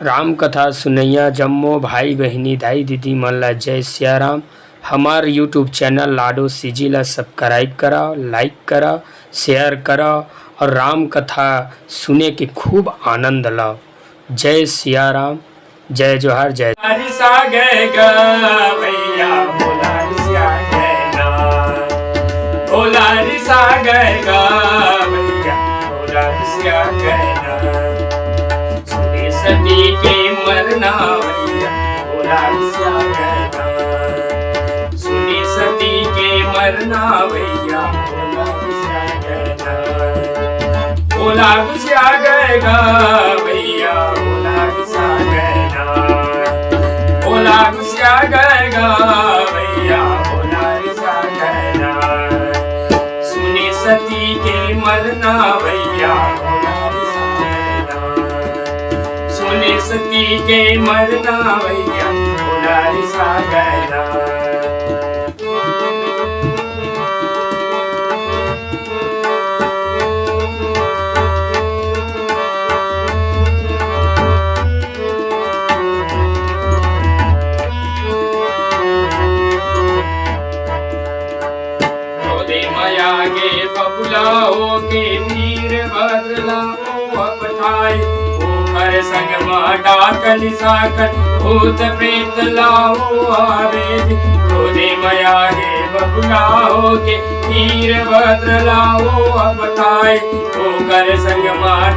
राम कथा सुनैया जम्मो भाई बहनी दाई दीदी मन ला जय सिया राम। हमार यूट्यूब चैनल लाडो सीजी ला सब्सक्राइब करा, लाइक करा, शेयर करा और राम कथा सुने के खूब आनंद ला। जय सिया राम, जय जोहार, जय सती के मरना भैया भोला घुसिया गया। सुनी सती के मरना भैया भोला घुसिया गया। भोला घुसिया गया भैया भोला घुसिया गया। भोला घुसिया गया भैया भोला घुसिया गया। सुनी सती के मरना भैया सती के मरना भैया भोला घुसिया गया। माया गे बबुलाओ के वीर भद्रलाओ अपठाई हर संग डाकन साकन भूत प्रेत लाओ आवे। क्रोधे मया गे बबुलाओ के वीर भद्र लाओ अपठाई कर संग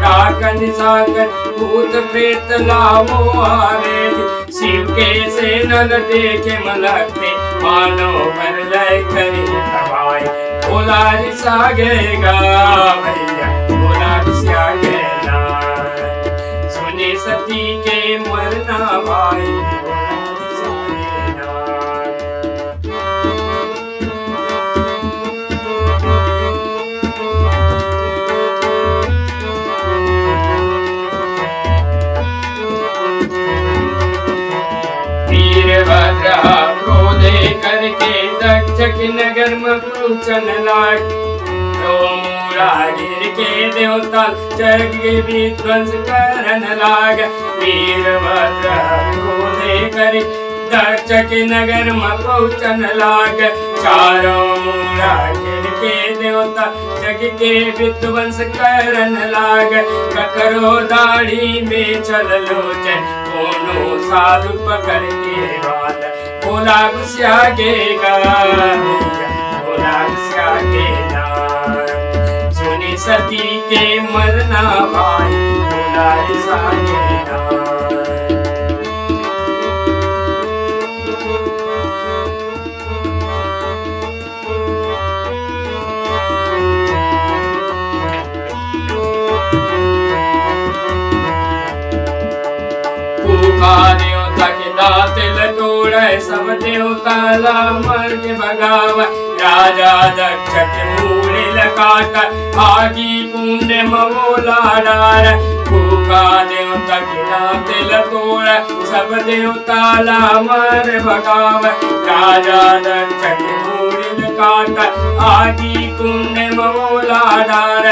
डाकन साकन भूत प्रेत लाओ आवे। शिव के से नल देखे मलकते मानो पर लय करे तबाई। भोला घुसिया गया भैया भोला घुसिया गया। सती के मरना भाई भोला घुसिया गया। वीरभद्र क्रोधे करके दक्ष नगर में पूछन लाग। गिर के देवता जग विध्वंस करन लाग। वीरभद्र क्रोधे करि दक्ष के नगर में पहुँचन लाग। चारों मूरा गिर के देवता जग के विध्वंस करन लाग। ककरो दाढ़ी में चल लोचन कोनो साधु पकड़ के बाल। भोला घुसिया गया भोला घुसिया गया। सती के मरना भाई भोला घुसिया गया। देवता के दातिल तोड़े सब देवता ला मर के भगाव। राजा दक्ष के मूले काट आगी कुंड मवोला डार। भूखा देवता के दातिल तोड़े सब देवता ला मर भगाव। राजा दक्ष के मूले काट आगी कुंड मवोला डार।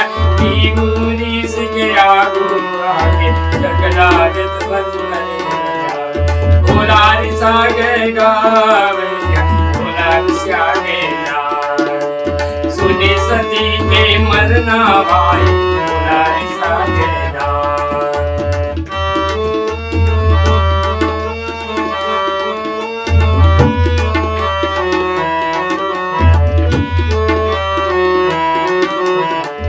के आगू आगे जगदादित बन भोला घुसिया गया भैया भोला घुसिया गया। सुनी सती के मरना भाई भोला घुसिया गया।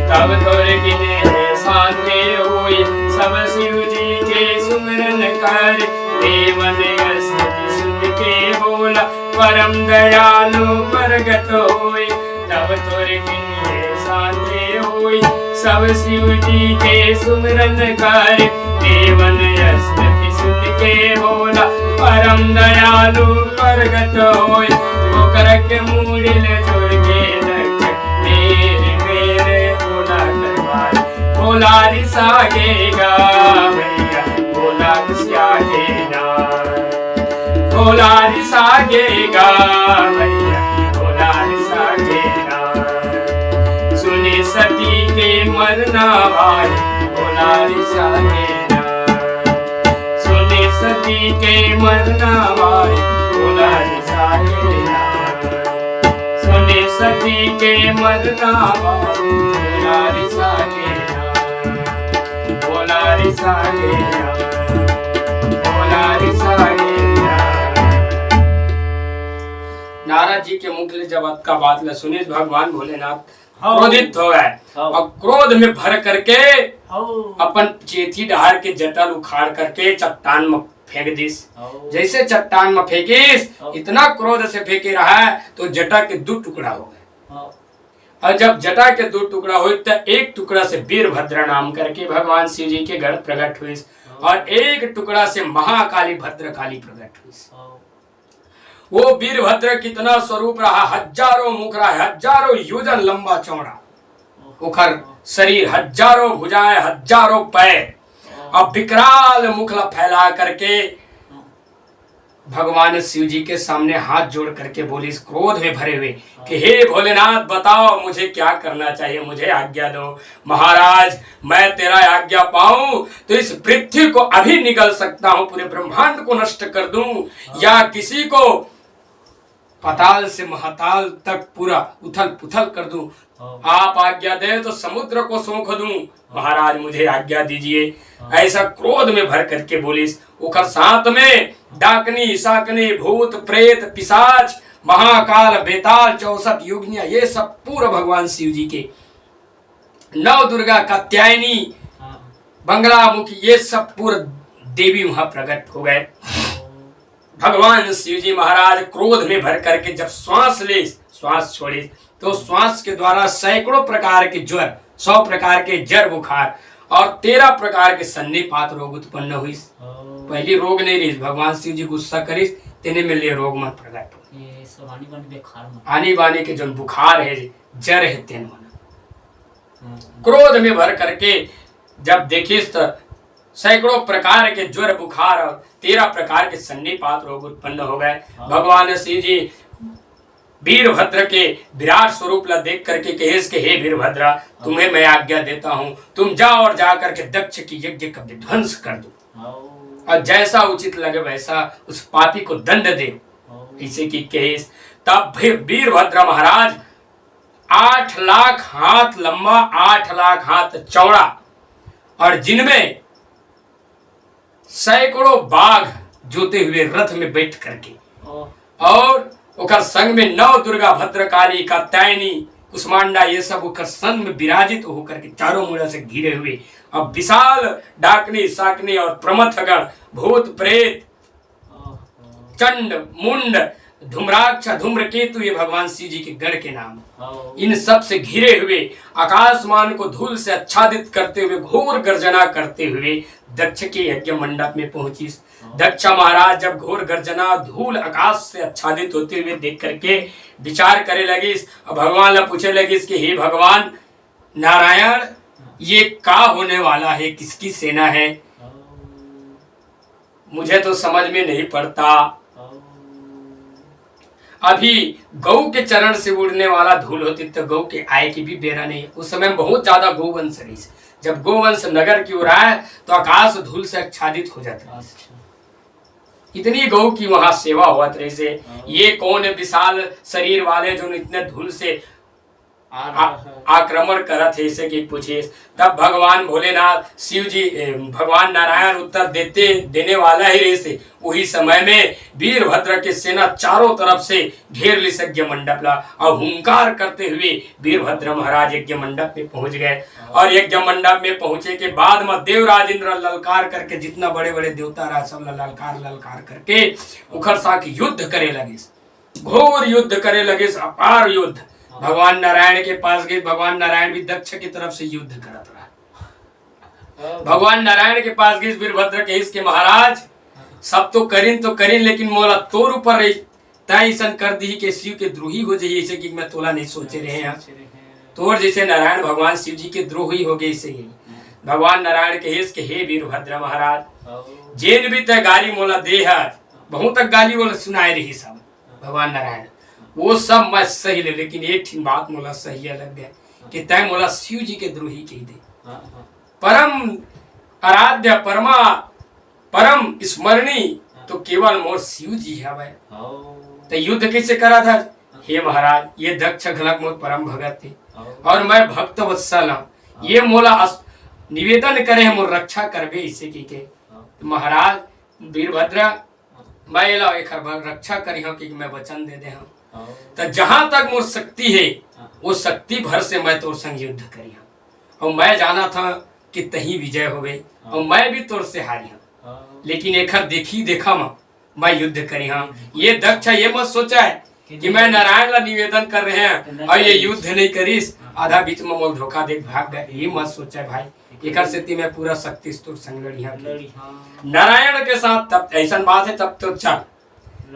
तब तोर किने शांति हुई सब शिव जी के सुमिरन कर। देवन स्तुति सुन के बोला परम दयालु प्रगट होई। तब तोर किने शांति हुई सब शिव जी के सुमिरन कर। देवन स्तुति सुन के बोला परम दयालु प्रगट होई। ओकर के मूड़िल जोड़ के दक्ष मेरे मेरे भोला करवाई। भोला घुसिया गया भैया भोला घुसिया गया। भोला घुसिया गया भैया भोला घुसिया गया। सुनी सती के मरना भाई भोला घुसिया गया। सती के मरना भाई बोला निशा के नाम। सुने सती के मरना भाई बोला निशा के नाम। बोला निशा के नाम। बोला निशा के नाम। नारद जी के मुख से जब का बात ल सुने भगवान भोलेनाथ हाँ। क्रोधित हो गए हाँ। और क्रोध में भर करके हाँ। अपन चेथी डहार के जटल उखाड़ करके चट्टान में फेंक दिस। जैसे चट्टान में फेंकिस इतना क्रोध से फेंके रहा है तो जटा के दो टुकड़ा हो गए। और जब जटा के दो टुकड़ा हुए तो एक टुकड़ा से वीरभद्र नाम करके भगवान शिव जी के गढ़ प्रकट हुए और एक टुकड़ा से महाकाली भद्रकाली प्रकट हुई। वो वीरभद्र कितना स्वरूप रहा, हजारों मुख रहा, हजारों योजन लंबा चौड़ा उखर शरीर, हजारों भुजाएं, हजारों पैर और विकराल मुखला फैला करके भगवान शिव जी के सामने हाथ जोड़ करके बोली इस क्रोध में भरे हुए कि हे भोलेनाथ बताओ मुझे क्या करना चाहिए, मुझे आज्ञा दो। महाराज मैं तेरा आज्ञा पाऊं तो इस पृथ्वी को अभी निगल सकता हूं, पूरे ब्रह्मांड को नष्ट कर दूं या किसी को पाताल से महाताल तक पूरा उथल पुथल कर दूं। आप आज्ञा दे तो समुद्र को सोख दूं। महाराज मुझे आज्ञा दीजिए। ऐसा क्रोध में भर करके बोलिस। उखर साथ में डाकनी साकनी भूत प्रेत पिशाच महाकाल बेताल 64 योगिनियां ये सब पूरा भगवान शिव जी के, नव दुर्गा कात्यायनी बंगलामुखी ये सब पूरा देवी वहां प्रकट हो गए। भगवान शिव जी महाराज क्रोध में भर करके जब श्वास ले श्वास छोड़े तो श्वास के द्वारा सैकड़ों प्रकार के ज्वर, 100 प्रकार के जर बुखार और 13 प्रकार के सन्निपात रोग उत्पन्न हुई। पहली रोग नहीं रही, भगवान शिव जी गुस्सा करिस तेने में ले रोग मन प्रकट हो। आनी बानी के जो बुखार है जर है तेन मन क्रोध में भर करके जब देखिस तो सैकड़ों प्रकार के ज्वर बुखार और 13 प्रकार के सन्निपात रोग उत्पन्न हो गए। भगवान शिव जी वीरभद्र के विराट स्वरूप ला देख करके कहेस के हे वीरभद्रा तुम्हें मैं आज्ञा देता हूँ, तुम जाओ और जा करके दक्ष की यज्ञ का विध्वंस कर दो और जैसा उचित लगे वैसा उस पापी को दंड दे। इसे की कहेस तब वीरभद्र महाराज 8 लाख हाथ लंबा 8 लाख हाथ चौड़ा और जिनमें सैकड़ों बाघ जोते हुए रथ में बैठ करके और उकर संग में नव दुर्गा भद्रकाली कात्यायनी कुष्मांडा ये सब उकर संग में विराजित होकर के चारों मुड़ा से घिरे हुए अब विशाल डाकनी साकनी और प्रमथगण भूत प्रेत चंड मुंड धूम्राक्ष धूम्रकेतु ये भगवान शिव जी के गण के नाम, इन सब से घिरे हुए आकाशमान को धूल से आच्छादित करते हुए घोर गर्जना करते हुए दक्ष के यज्ञ मंडप में पहुंची। दक्ष महाराज जब घोर गर्जना धूल आकाश से आच्छादित होते हुए देख करके विचार करे लगी और भगवान ला पूछे लगी कि हे भगवान नारायण ये का होने वाला है, किसकी सेना है, मुझे तो समझ में नहीं पड़ता। अभी गौ के चरण से उड़ने वाला धूल होती तो गौ के आय की भी बेरा नहीं। उस समय बहुत ज्यादा गौवंश रही, जब गौवंश नगर की ओर आए तो आकाश धूल से आच्छादित हो जाता है। इतनी गौ की वहां सेवा हुआ रही से ये कौन विशाल शरीर वाले जो इतने धूल से आक्रमण करत है इसे की पूछे। तब भगवान भोलेनाथ शिव जी भगवान नारायण उत्तर देने वाला ही रहे से वही समय में वीरभद्र के सेना चारों तरफ से घेर ली यज्ञ मंडप ला और हुंकार करते हुए वीरभद्र महाराज यज्ञ मंडप में पहुंच गए। और यज्ञ मंडप में पहुंचे के बाद में देवराज इंद्र ललकार करके जितना बड़े बड़े देवता रहा सब ललकार करके उखड़ साक युद्ध करे लगे, घोर युद्ध करे लगे, अपार युद्ध। भगवान नारायण के पास गए, भगवान नारायण भी दक्ष की तरफ से युद्ध करत रहा। भगवान नारायण के पास गए वीरभद्र के इसके महाराज सब तो करीन लेकिन मोला तोर ऊपर ऐसा कर दी के शिव के द्रोही हो जाइए, ऐसे कि मैं तोला नहीं सोचे रहे हैं तोर जैसे नारायण भगवान शिव जी के द्रोही हो गए। इसे ही भगवान नारायण के हिस के हे वीरभद्र महाराज जेन भी तय गाली मोला दे बहुत तक गाली वो सुनाए रही सब भगवान नारायण वो सब मैं सही ले, लेकिन एक ठीक बात मोला सही लग गया कि तय मोला शिव जी के द्रोही कह दे। परम आराध्य परमा परम स्मरणी तो केवल मोर शिव जी है भाई। तो युद्ध कैसे करा था? हे महाराज, ये दक्ष घलक मोर परम भगत थे और मैं भक्त वत्सल हूं। ये मोला निवेदन करे मोर रक्षा करबे इसे की के। तो महाराज वीरभद्र, मैं एला एक रक्षा करी हूं कि मैं वचन दे दे हूं। तो जहां तक मोर शक्ति है वो शक्ति भर से मैं तोर संग युद्ध करी हूं। और मैं जाना था कि तही विजय हो गई और मैं भी तोर से हारी हूं, लेकिन एक देखी देखा मैं युद्ध करी हूं। ये दक्ष ये मत सोचा है कि मैं नारायण ला निवेदन कर रहे हैं और ये युद्ध नहीं करीस, आधा बीच में मोल धोखा दे भाग गए। ये मत सोचा है भाई, एक स्थिति में पूरा शक्ति तोर संग लड़ी नारायण के साथ। तब ऐसा बात है, तब तो चल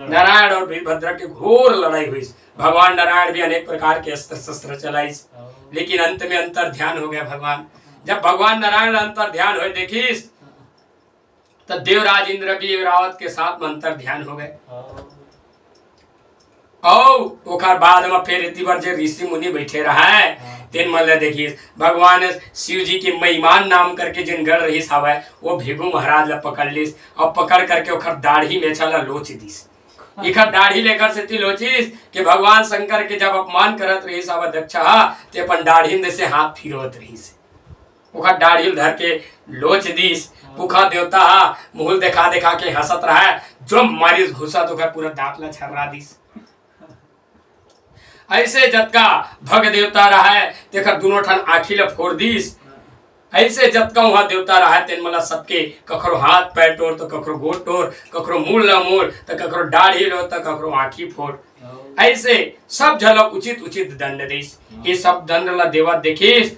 नारायण और वीरभद्र की घोर लड़ाई हुई। भगवान नारायण भी अनेक प्रकार के अस्त्र शस्त्र चलाई, लेकिन अंत में अंतर ध्यान हो गया भगवान। जब भगवान नारायण अंतर ध्यान हुए देखिस, तब देवराज इंद्र भी रावत के साथ में अंतर ध्यान हो गए। और बाद में फिर इतनी बार जो ऋषि मुनि बैठे रहा है, तीन मल्ल देखिए भगवान शिव जी की महिमान नाम करके जिन गढ़ रही सावे वो भिगु महाराज ला पकड़ लिस और पकड़ करके ओखर दाढ़ी में छला लोच दिस। इखर दाढ़ी लेकर से लोचिस कि भगवान शंकर के जब अपमान करत रही सावा दक्षा ते अपन दाढ़ी में से हाथ फिरोत रही से ओखर दाढ़ी धर के लोच दिस। पुखा देवता मुहल देखा देखा के हंसत रहा है, जो मारिस घुसा तो पूरा दांत ला छर्रा दिस। ऐसे जतका भग देवता रहा है तेखर दोनों ठन आँखी ला फोड़ दिस। ऐसे जतका वहां देवता रहा है तेन मला सबके कखरो हाथ पैर तोड़ तो कखरो गोट तोड़, कखरो मूल ला मोड़ तो कखरो दाढ़ी लो तो कखरो आँखी फोड़। ऐसे सब झलक उचित उचित दंड दिस। ये सब दंड ला देवा देखिस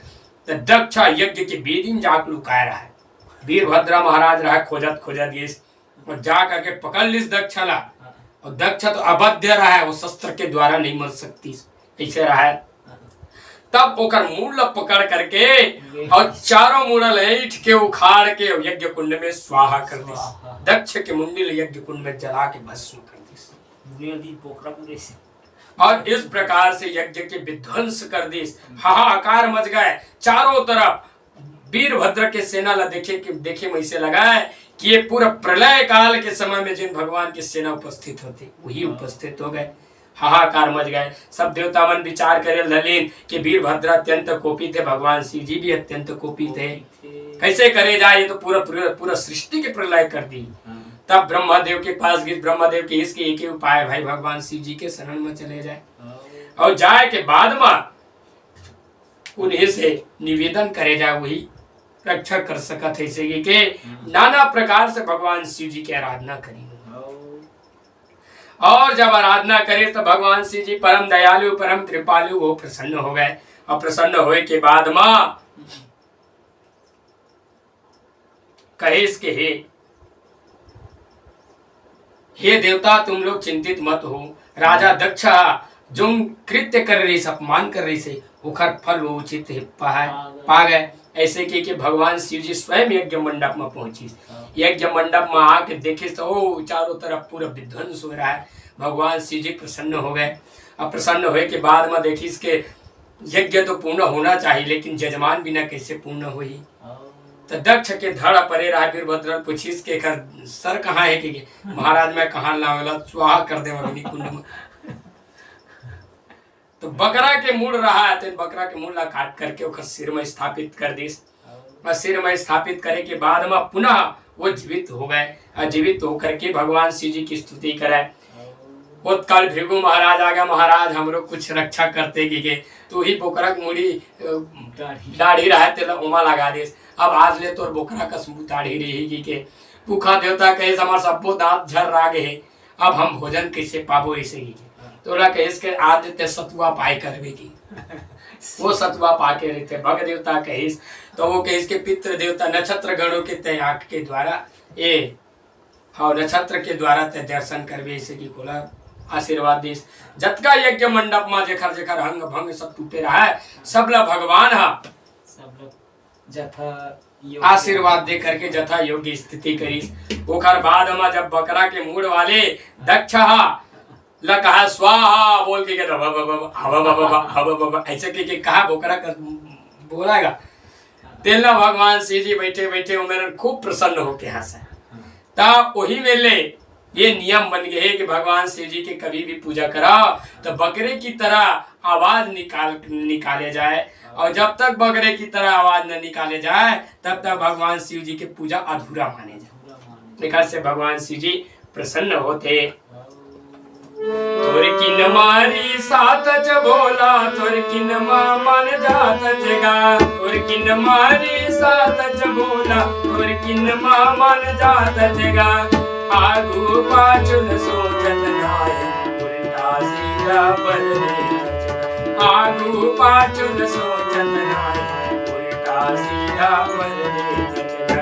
तो दक्षा यज्ञ के बेदीन जाक लुकाय रहा है। वीरभद्र महाराज रहा खोजत खोजत दिस और जा करके पकड़ लिस दक्षा ला। और दक्ष तो अबध्य रहा है, वो शस्त्र के द्वारा नहीं मर सकती, ऐसे रहा है। तब ओकर मूल पकड़ करके और चारों मूल ऐठ के उखाड़ के यज्ञ कुंड में स्वाहा कर दिस। दक्ष के मुंडिल यज्ञ कुंड में जला के भस्म कर दिस और इस प्रकार से यज्ञ के विध्वंस कर दिस। हाहाकार मच गए चारों तरफ। वीरभद्र के सेना ला देखे वैसे लगा है कि ये पूरा प्रलय काल के समय में जिन भगवान की सेना उपस्थित होती वही उपस्थित हो गए। हाहाकार मच गए। सब देवता मन विचार करे ललिन कि वीरभद्र अत्यंत कोपी थे, भगवान शिव जी भी अत्यंत कोपी थे, कैसे करे जाए, ये तो पूरा सृष्टि के प्रलय कर दी। तब ब्रह्मदेव के पास गए। ब्रह्मदेव के इसके एक ही उपाय भाई भगवान शिव जी के शरण में चले जाए और जाए के बाद में उन्हीं से निवेदन करे जाए, वही रक्षा कर सकत है। इसे के नाना प्रकार से भगवान शिव जी की आराधना करी और जब आराधना करे तो भगवान शिव जी परम दयालु परम कृपालु वो प्रसन्न हो गए। और प्रसन्न होए के बाद मां कहेस के हे देवता तुम लोग चिंतित मत हो। राजा दक्ष जो कृत्य कर रही से अपमान कर रही से उखर फल वो उचित पा गए। ऐसे कि भगवान शिव जी स्वयं यज्ञ मंडप में पहुंची। यज्ञ मंडप में आके देखे तो ओ चारों तरफ पूरा विध्वंस हो रहा है। भगवान शिव जी प्रसन्न हो गए। अब प्रसन्न होए के बाद में देखी इसके यज्ञ तो पूर्ण होना चाहिए, लेकिन जजमान बिना कैसे पूर्ण हुई। तो दक्ष के धड़ परे रहा। वीरभद्र पूछिस के सर कहाँ है कि महाराज मैं कहाँ लावेला स्वाहा कर दे अग्नि कुंड में। तो बकरा के मूल रहा है, तो बकरा के मूल ला काट करके उसका सिर में स्थापित कर दिस। और सिर में स्थापित करे के बाद में पुनः वो जीवित हो गए। जीवित होकर के भगवान शिव जी की स्तुति करे। उत्कल भृगु महाराज आ गया, महाराज हमरो कुछ रक्षा करते की तो ही बोकरा मुड़ी दाढ़ी रहा तेला उमा लगा दिस। अब आज ले तो बोकरा का दाढ़ी रहेगी के भूखा देवता कहे हमार सबो दांत झर रागे है, अब हम भोजन कैसे पाबो ऐसे ही तोरा कहिस के आज ते सतुआ पाई करबे की। वो सतुआ पाके रहते भग देवता कहिस तो वो कहिस के पितृ देवता नक्षत्र गणों के तय आंख के द्वारा ये हाँ नक्षत्र के द्वारा ते दर्शन करबे ऐसे की खोला आशीर्वाद दिस। जतका यज्ञ मंडप में जेखर जेखर हंग भंग सब टूटे रहा है सब ला भगवान हा आशीर्वाद दे करके जथा योग्य स्थिति करीस। ओकर बाद में जब बकरा के मूड वाले दक्ष ला कहा स्वाहा बोल के ऐसे के कहा बोकरा कर बोलागा तेला भगवान शिव जी बैठे बैठे मेरे खूब प्रसन्न होके हंसे। ता वही वेले ये नियम बन गए कि भगवान शिव जी के कभी भी पूजा कराओ तो बकरे की तरह आवाज निकाले जाए, और जब तक बकरे की तरह आवाज न निकाले जाए तब तक भगवान शिव जी की पूजा अधूरा माने जाए। निकट से भगवान शिव जी प्रसन्न होते। तोर किन मारी सात च बोला, तोर किन मन जात जगा, तोर किन मारी सात च बोला, तोर किन मन जात जगा। आगू पाछुन सोचत नाय, उल्टा सीधा बदले जगा। आगू पाछुन सोचत नाय, उल्टा सीधा बदले जगा।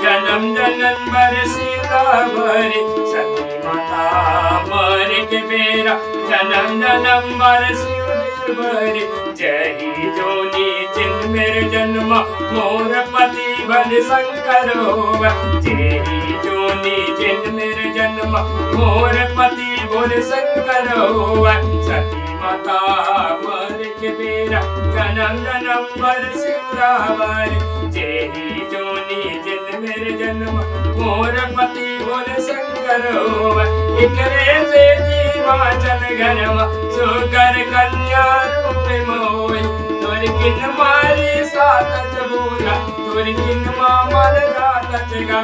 जन्म जन्म बरसीता भरे, सती माता मरे के बेरा जन्म जन्म बरसी भरे। जही जोनी जिन मेरे जन्म मोर पति बन शंकर होगा। जही जोनी जिन मेरे जन्म मोर पति बोल शंकर होगा। सती माता मरे के बेरा जन्म जन्म बरसी भरे। जही जोनी जिन मेरे जन्म मोर पति बोल शंकर होवा। एकरे से जीवा चल घरमा सुकर कन्या रूप मोई। तोर किन मारी सात बोला, तोर किन मामल जात जगा।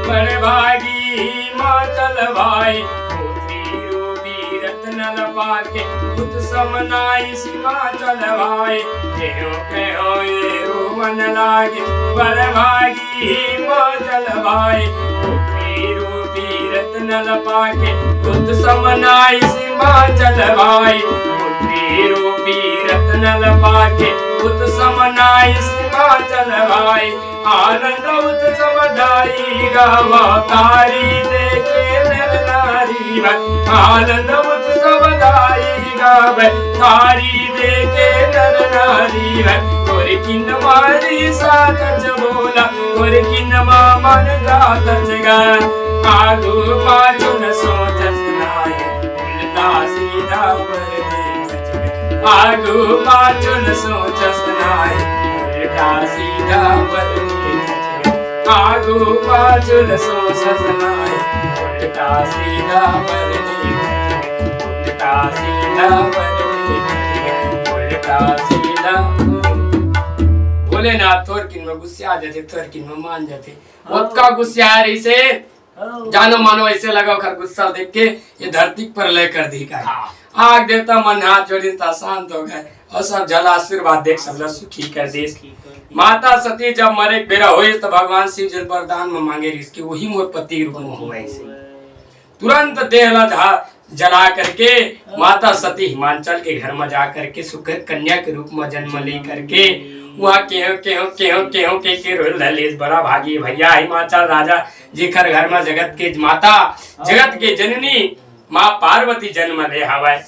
बड़भागी माचल भाई, पुत्री रूपी रत्न लपाके पुत समनाई सिमाचल भाई। केहो केहो ये रोवन लागे बड़भागी माचल भाई, पुत्री रूपी रत्न लपाके पुत समनाई सिमाचल भाई। पुत्री रूपी रत्न लपाके पुत समनाई सिमाचल भाई। आनंद उत्सव दाई गावा तारी देखे नर नारी। आनंद उत्सव दाई गावे तारी देखे नर नारी। तोर किन मारी सात बोला, तोर किन मन जात जगा। आगू पाछू न सोचस नाय, उल्टा सीधा बदले। आगू पाछू न सोचस नाय, उल्टा सीधा बदले। आगू पाछू न सोचस नाय, उल्टा सीधा बदले। उल्टा सीधा बदले, उल्टा सीधा। भोलेनाथ थोर किन में गुस्सा जाते, थोर किन में मान जाते। उसका गुस्सा रही से जानो मानो ऐसे लगा कर गुस्सा देख के ये धरती पर लेकर दी का। आग देवता मन हाथ जोड़ी था शांत हो गए, और सब जल आशीर्वाद देख सब सुखी कर दे। माता सती जब मरे बेरा हुए तो भगवान शिव जी वरदान में मांगे इसकी वही मोर पति रूप में हुआ। ऐसे तुरंत देह जला करके माता सती हिमांचल के घर में जा करके सुख कन्या के रूप में जन्म ले करके वहाँ के रोल बड़ा भागी भैया हिमाचल राजा जेकर घर में जगत के माता जगत के जननी माँ पार्वती जन्म ले हवाए।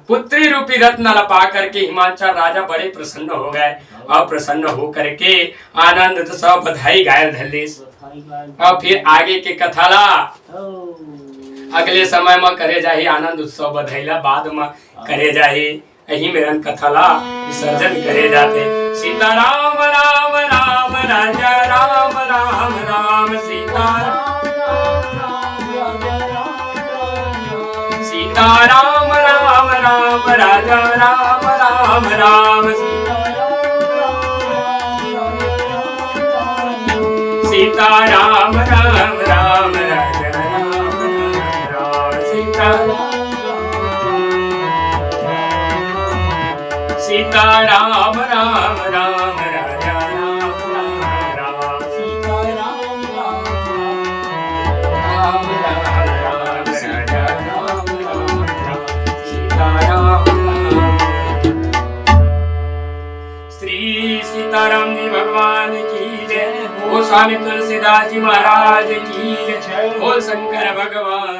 पुत्री रूपी रत्न लपा करके हिमाचल राजा बड़े प्रसन्न हो गए, और प्रसन्न हो करके आनंद तो सब बधाई गायल धलेस। और फिर आगे के कथाला अगले समय में करे जाही आनंद उत्सव बधाईला बाद में करे जाही। यही मेरन कथाला विसर्जन करे जाते। सीता राम राम राम राजा राम राम राम सीता सीता राम राम राम राजा राम राम राम सीता राम राम राम राजा राम राम सीता सीता राम राम राम राजा राम राम सीता राम राम राम राम राजा राम राम सीता राम श्री सीताराम जी भगवान की जय। वो स्वामी तुलसीदास जी महाराज की जय। बोल शंकर भगवान